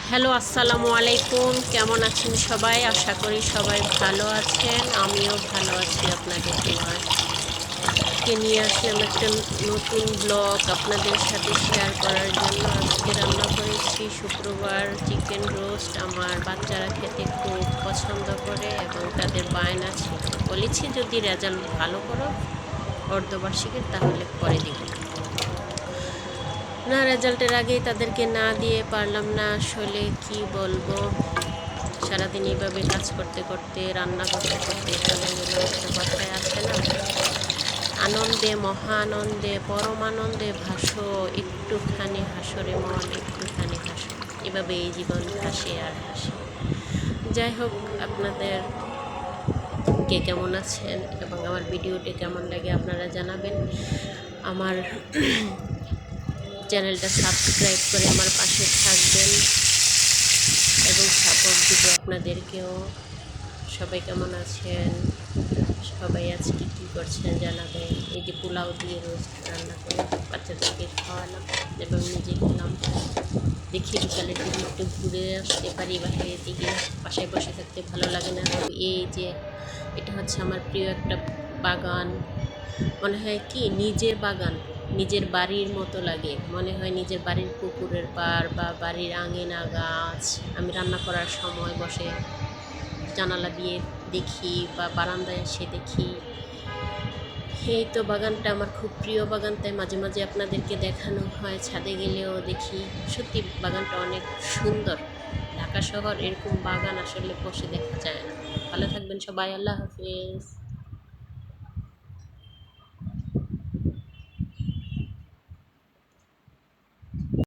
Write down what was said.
Hello, আসসালামু আলাইকুম। কেমন আছেন সবাই? আশা করি সবাই ভালো আছেন। আমিও ভালো আছি আপনাদের দোয়ায়। নিয়ে আসলাম একটা নতুন ব্লগ আপনাদের সাথে শেয়ার করার জন্য। আজকে রান্না করেছি শুক্রবার চিকেন রোস্ট। আমার বাচ্চারা খেতে খুব পছন্দ করে এবং তাদের বায়না ছিল। বলেছি যদি রেজাল্ট ভালো করো অর্ধবার্ষিকীর তাহলে পরে দিব। না, রেজাল্টের আগেই তাদেরকে না দিয়ে পারলাম না। আসলে কি বলবো, সারাদিন এইভাবে কাজ করতে করতে রান্না করতে করতে চলে গেল। একটা কথায় আছে না, আনন্দে মহা আনন্দে পরম আনন্দে ভাসো, একটুখানি হাসরে মন একটুখানি হাসো। এভাবে এই জীবন হাসে আর হাসে। যাই হোক, আপনাদের কে কেমন আছেন এবং আমার ভিডিওটি কেমন লাগে আপনারা জানাবেন। আমার চ্যানেলটা সাবস্ক্রাইব করে আমার পাশে থাকবেন এবং সাপোর্ট দিব আপনাদেরকেও। সবাই কেমন আছেন? সবাই আজকে কী করছেন জানাবেন। এই যে পোলাও দিয়ে রোস্ট রান্না করে বাচ্চাদেরকে খাওয়ালাম এবং নিজে খেলাম। দেখি বিকালের দিকে একটু ঘুরে আসতে পারি বাইরের দিকে। বাসায় বসে থাকতে ভালো লাগে না। এই যে এটা হচ্ছে আমার প্রিয় একটা বাগান। মনে হয় কি নিজের বাগান, নিজের বাড়ির মতো লাগে। মনে হয় নিজের বাড়ির পুকুরের পাড় বা বাড়ির আঙিনা গাছ। আমি রান্না করার সময় বসে জানালা দিয়ে দেখি বা বারান্দায় এসে দেখি। এই তো বাগানটা আমার খুব প্রিয় বাগান, তাই মাঝে মাঝে আপনাদেরকে দেখানো হয়। ছাদে গেলেও দেখি। সত্যি বাগানটা অনেক সুন্দর। ঢাকা শহর এরকম বাগান আসলে বসে দেখা যায় না। ভালো থাকবেন সবাই, আল্লাহ হাফেজ।